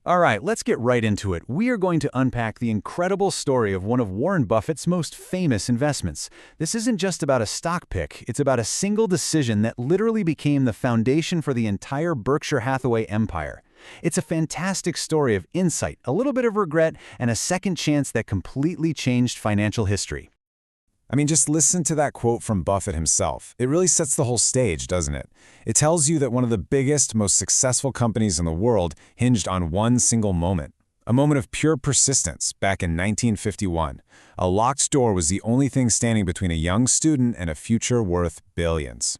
All right, let's get right into it. We are going to unpack the incredible story of one of Warren Buffett's most famous investments. This isn't just about a stock pick, it's about a single decision that literally became the foundation for the entire Berkshire Hathaway empire. It's a fantastic story of insight, a little bit of regret, and a second chance that completely changed financial history. I mean, just listen to that quote from Buffett himself. It really sets the whole stage, doesn't it? It tells you that one of the biggest, most successful companies in the world hinged on one single moment. A moment of pure persistence back in 1951. A locked door was the only thing standing between a young student and a future worth billions.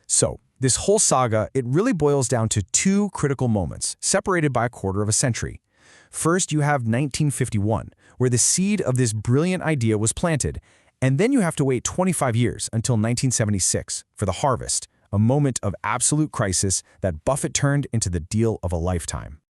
So, this whole saga, it really boils down to two critical moments, separated by a quarter of a century. First, you have 1951, where the seed of this brilliant idea was planted. And then you have to wait 25 years until 1976 for the harvest, a moment of absolute crisis that Buffett turned into the deal of a lifetime.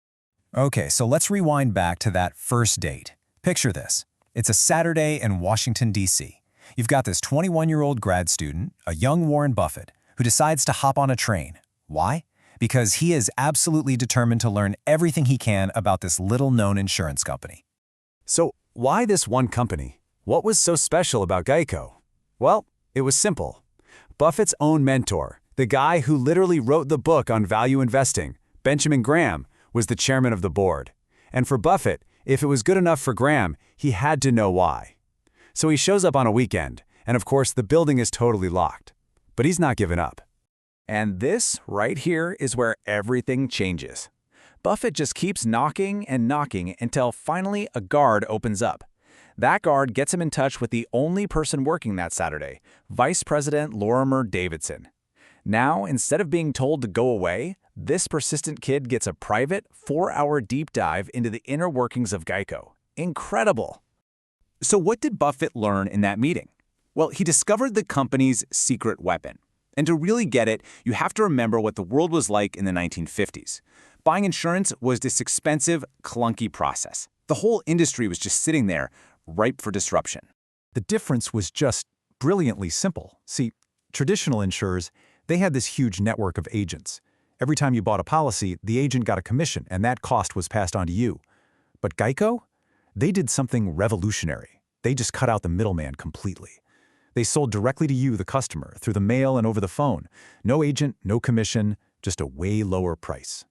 Okay, so let's rewind back to that first date. Picture this. It's a Saturday in Washington, D.C. You've got this 21-year-old grad student, a young Warren Buffett, who decides to hop on a train. Why? Because he is absolutely determined to learn everything he can about this little-known insurance company. So, why this one company? What was so special about GEICO? Well, it was simple. Buffett's own mentor, the guy who literally wrote the book on value investing, Benjamin Graham, was the chairman of the board. And for Buffett, if it was good enough for Graham, he had to know why. So he shows up on a weekend, and of course the building is totally locked. But he's not giving up. And this right here is where everything changes. Buffett just keeps knocking and knocking until finally a guard opens up. That guard gets him in touch with the only person working that Saturday, Vice President Lorimer Davidson. Now, instead of being told to go away, this persistent kid gets a private, 4-hour deep dive into the inner workings of GEICO. Incredible! So what did Buffett learn in that meeting? Well, he discovered the company's secret weapon. And to really get it, you have to remember what the world was like in the 1950s. Buying insurance was this expensive, clunky process. The whole industry was just sitting there, ripe for disruption. The difference was just brilliantly simple. See, traditional insurers, they had this huge network of agents. Every time you bought a policy, the agent got a commission, and that cost was passed on to you. But GEICO? They did something revolutionary. They just cut out the middleman completely. They sold directly to you, the customer, through the mail and over the phone. No agent, no commission, just a way lower price.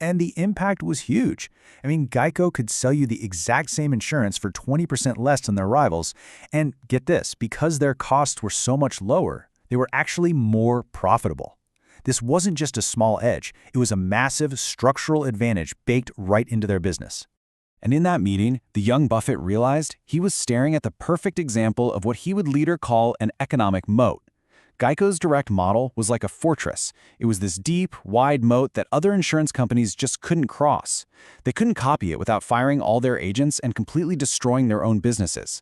And the impact was huge. I mean, GEICO could sell you the exact same insurance for 20% less than their rivals. And get this, because their costs were so much lower, they were actually more profitable. This wasn't just a small edge. It was a massive structural advantage baked right into their business. And in that meeting, the young Buffett realized he was staring at the perfect example of what he would later call an economic moat. GEICO's direct model was like a fortress. It was this deep, wide moat that other insurance companies just couldn't cross. They couldn't copy it without firing all their agents and completely destroying their own businesses.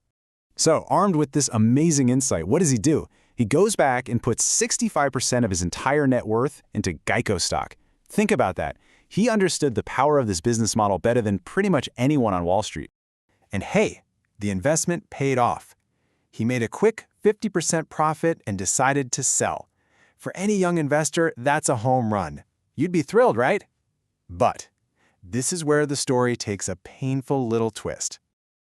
So, armed with this amazing insight, what does he do? He goes back and puts 65% of his entire net worth into GEICO stock. Think about that. He understood the power of this business model better than pretty much anyone on Wall Street. And hey, the investment paid off. He made a quick 50% profit and decided to sell. For any young investor, that's a home run. You'd be thrilled, right? But this is where the story takes a painful little twist.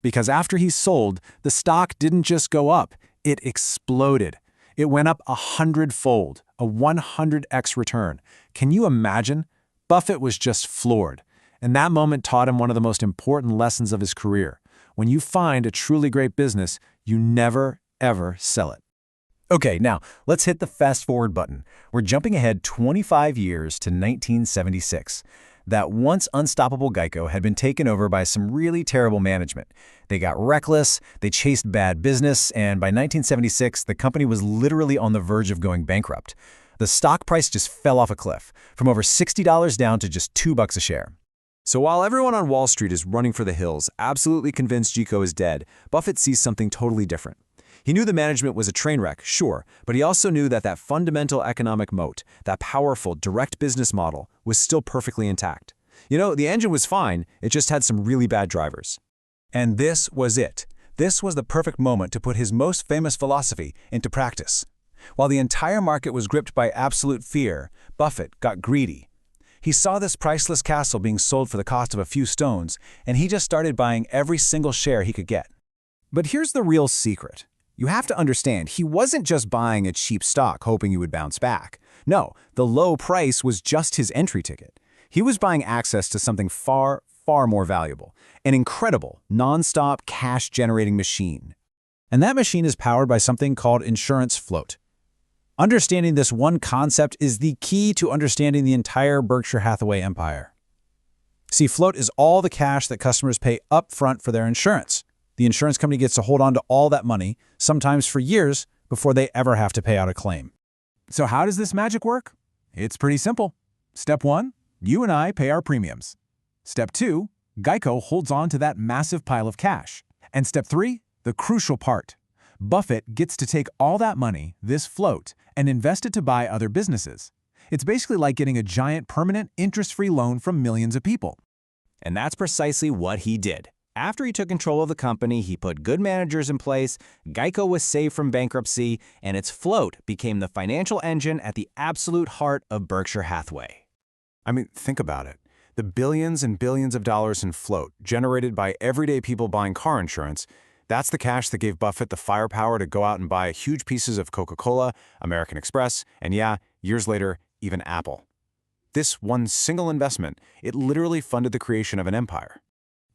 Because after he sold, the stock didn't just go up, it exploded. It went up 100-fold, a 100x return. Can you imagine? Buffett was just floored. And that moment taught him one of the most important lessons of his career. When you find a truly great business, you never, ever sell it. Okay, now let's hit the fast forward button. We're jumping ahead 25 years to 1976. That once unstoppable GEICO had been taken over by some really terrible management. They got reckless, they chased bad business, and by 1976, the company was literally on the verge of going bankrupt. The stock price just fell off a cliff, from over $60 down to just $2 a share. So while everyone on Wall Street is running for the hills, absolutely convinced GEICO is dead, Buffett sees something totally different. He knew the management was a train wreck, sure, but he also knew that that fundamental economic moat, that powerful, direct business model, was still perfectly intact. You know, the engine was fine, it just had some really bad drivers. And this was it. This was the perfect moment to put his most famous philosophy into practice. While the entire market was gripped by absolute fear, Buffett got greedy. He saw this priceless castle being sold for the cost of a few stones, and he just started buying every single share he could get. But here's the real secret. You have to understand, he wasn't just buying a cheap stock hoping you would bounce back. No, the low price was just his entry ticket. He was buying access to something far, far more valuable, an incredible, non-stop cash-generating machine. And that machine is powered by something called insurance float. Understanding this one concept is the key to understanding the entire Berkshire Hathaway empire. See, float is all the cash that customers pay up front for their insurance. The insurance company gets to hold on to all that money, sometimes for years, before they ever have to pay out a claim. So how does this magic work? It's pretty simple. Step 1, you and I pay our premiums. Step 2, GEICO holds on to that massive pile of cash. And step 3, the crucial part. Buffett gets to take all that money, this float, and invest it to buy other businesses. It's basically like getting a giant permanent interest-free loan from millions of people. And that's precisely what he did. After he took control of the company, he put good managers in place, GEICO was saved from bankruptcy, and its float became the financial engine at the absolute heart of Berkshire Hathaway. I mean, think about it. The billions and billions of dollars in float generated by everyday people buying car insurance, that's the cash that gave Buffett the firepower to go out and buy huge pieces of Coca-Cola, American Express, and yeah, years later, even Apple. This one single investment, it literally funded the creation of an empire.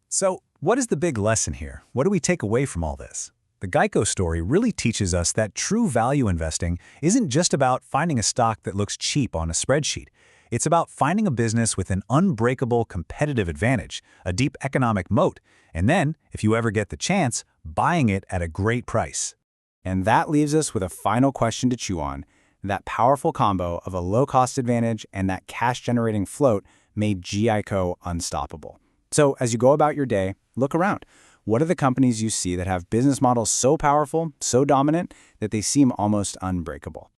So, what is the big lesson here? What do we take away from all this? The GEICO story really teaches us that true value investing isn't just about finding a stock that looks cheap on a spreadsheet. It's about finding a business with an unbreakable competitive advantage, a deep economic moat, and then, if you ever get the chance, buying it at a great price. And that leaves us with a final question to chew on. That powerful combo of a low-cost advantage and that cash-generating float made GEICO unstoppable. So as you go about your day, look around. What are the companies you see that have business models so powerful, so dominant, that they seem almost unbreakable?